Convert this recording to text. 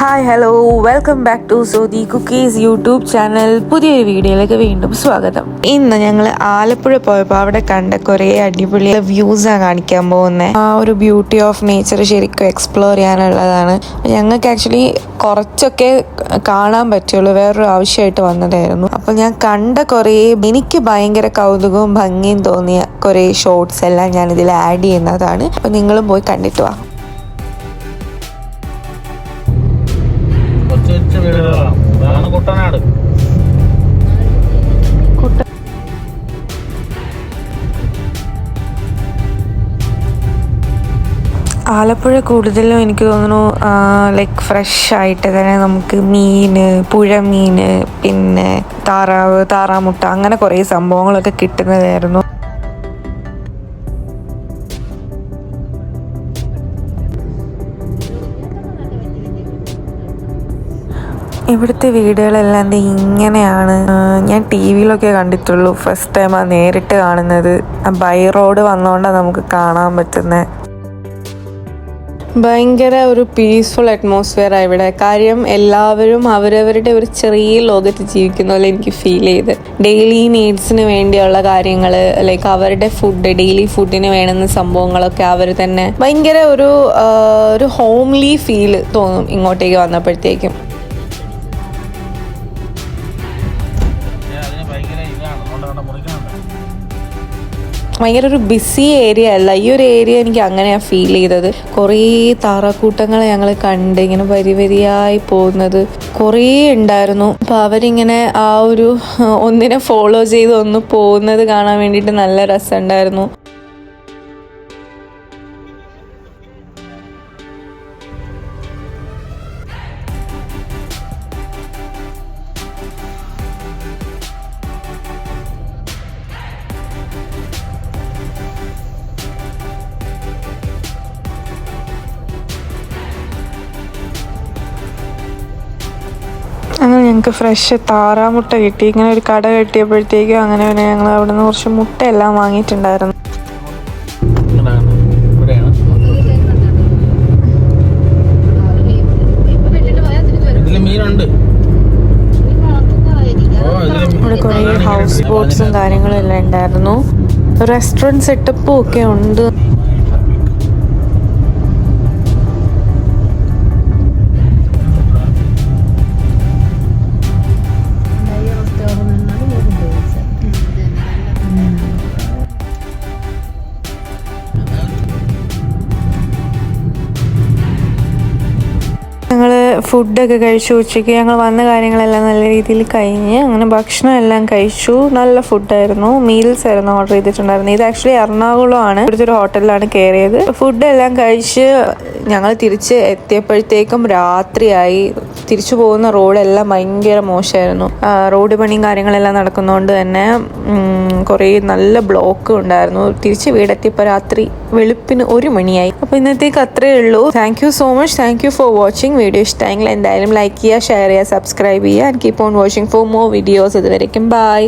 Hi hello welcome back to സോദി cookies YouTube channel. പുതിയൊരു വീഡിയോയിലേക്ക് വീണ്ടും സ്വാഗതം. ഇന്ന് ഞങ്ങൾ ആലപ്പുഴ പോയപ്പോൾ അവിടെ കണ്ട കുറേ അടിപൊളി വ്യൂസാണ് കാണിക്കാൻ പോകുന്നത്. ആ ഒരു ബ്യൂട്ടി ഓഫ് നേച്ചർ ശരിക്കും എക്സ്പ്ലോർ ചെയ്യാനുള്ളതാണ്. ഞങ്ങൾക്ക് ആക്ച്വലി കുറച്ചൊക്കെ കാണാൻ പറ്റുള്ളൂ, വേറൊരു ആവശ്യമായിട്ട് വന്നതായിരുന്നു. അപ്പോൾ ഞാൻ കണ്ട കുറേ എനിക്ക് ഭയങ്കര കൗതുകവും ഭംഗിയും തോന്നിയ കുറേ ഷോർട്സ് എല്ലാം ഞാനിതിൽ ആഡ് ചെയ്യുന്നതാണ്. അപ്പോൾ നിങ്ങളും പോയി കണ്ടിട്ട് വാ. കുട്ടനാട് ആലപ്പുഴ കൂടുതലും എനിക്ക് തോന്നുന്നു ലൈക്ക് ഫ്രഷ് ആയിട്ട് തന്നെ നമുക്ക് മീന്, പുഴമീന്, പിന്നെ താറാമുട്ട അങ്ങനെ കുറേ സംഭവങ്ങളൊക്കെ കിട്ടുന്നതായിരുന്നു. ഇവിടുത്തെ വീടുകളെല്ലാം ഇങ്ങനെയാണ്. ഞാൻ ടി വിയിലൊക്കെ കണ്ടിട്ടുള്ളൂ, ഫസ്റ്റ് ടൈം ആ നേരിട്ട് കാണുന്നത്. ബൈ റോഡ് വന്നുകൊണ്ടാണ് നമുക്ക് കാണാൻ പറ്റുന്നത്. ഭയങ്കര ഒരു പീസ്ഫുൾ അറ്റ്മോസ്ഫിയറാണ് ഇവിടെ. കാര്യം എല്ലാവരും അവരവരുടെ ഒരു ചെറിയ ലോകത്ത് ജീവിക്കുന്ന പോലെ എനിക്ക് ഫീൽ ചെയ്ത്. ഡെയിലി നീഡ്സിന് വേണ്ടിയുള്ള കാര്യങ്ങൾ, ലൈക്ക് അവരുടെ ഫുഡ്, ഡെയിലി ഫുഡിന് വേണ്ടുന്ന സംഭവങ്ങളൊക്കെ അവർ തന്നെ ഭയങ്കര ഒരു ഹോംലി ഫീൽ തോന്നും ഇങ്ങോട്ടേക്ക് വന്നപ്പോഴത്തേക്കും. ഭയങ്കര ഒരു ബിസി ഏരിയ അല്ല, ഈ ഒരു ഏരിയ എനിക്ക് അങ്ങനെയാണ് ഫീൽ ചെയ്തത്. കുറേ താറാക്കൂട്ടങ്ങളെ ഞങ്ങൾ കണ്ട് ഇങ്ങനെ വരിയായി പോകുന്നത് കുറേ ഉണ്ടായിരുന്നു. അപ്പോൾ അവരിങ്ങനെ ആ ഒരു ഒന്നിനെ ഫോളോ ചെയ്ത് ഒന്ന് പോകുന്നത് കാണാൻ വേണ്ടിയിട്ട് നല്ല രസമുണ്ടായിരുന്നു. അങ്ങനെ ഞങ്ങൾക്ക് ഫ്രഷ് താറാമുട്ട കിട്ടി. ഇങ്ങനെ ഒരു കട കെട്ടിയപ്പോഴത്തേക്കും അങ്ങനെ പിന്നെ ഞങ്ങൾ അവിടെ നിന്ന് കുറച്ച് മുട്ടയെല്ലാം വാങ്ങിയിട്ടുണ്ടായിരുന്നു. ഇവിടെ കുറേ ഹൗസ് ബോട്ട്സും കാര്യങ്ങളും എല്ലാം ഉണ്ടായിരുന്നു. റെസ്റ്റോറൻറ്റ് സെറ്റപ്പും ഒക്കെ ഉണ്ട്. ഞങ്ങൾ ഫുഡൊക്കെ കഴിച്ചു. ഉച്ചയ്ക്ക് ഞങ്ങൾ വന്ന കാര്യങ്ങളെല്ലാം നല്ല രീതിയിൽ കഴിഞ്ഞ് അങ്ങനെ ഭക്ഷണം എല്ലാം കഴിച്ചു. നല്ല ഫുഡായിരുന്നു. മീൽസ് ആയിരുന്നു ഓർഡർ ചെയ്തിട്ടുണ്ടായിരുന്നു. ഇത് ആക്ച്വലി എറണാകുളമാണ്, ഇവിടുത്തെ ഒരു ഹോട്ടലിലാണ് കയറിയത്. ഫുഡ് എല്ലാം കഴിച്ച് ഞങ്ങൾ തിരിച്ച് എത്തിയപ്പോഴത്തേക്കും രാത്രിയായി. തിരിച്ചു പോകുന്ന റോഡെല്ലാം ഭയങ്കര മോശമായിരുന്നു. റോഡ് പണിയും കാര്യങ്ങളെല്ലാം നടക്കുന്നതുകൊണ്ട് തന്നെ കുറേ നല്ല ബ്ലോക്ക് ഉണ്ടായിരുന്നു. തിരിച്ച് വീടെത്തിയപ്പോൾ രാത്രി വെളുപ്പിന് 1 മണിയായി. അപ്പോൾ ഇന്നത്തേക്ക് അത്രയേ ഉള്ളൂ. Thank you so much. Thank you for watching. Video ഇഷ്ടമെങ്കിൽ എന്തായാലും ലൈക്ക് ചെയ്യുക, ഷെയർ ചെയ്യുക, സബ്സ്ക്രൈബ് ചെയ്യുക. And keep on watching for more videos. ഇതുവരേക്കും ബൈ.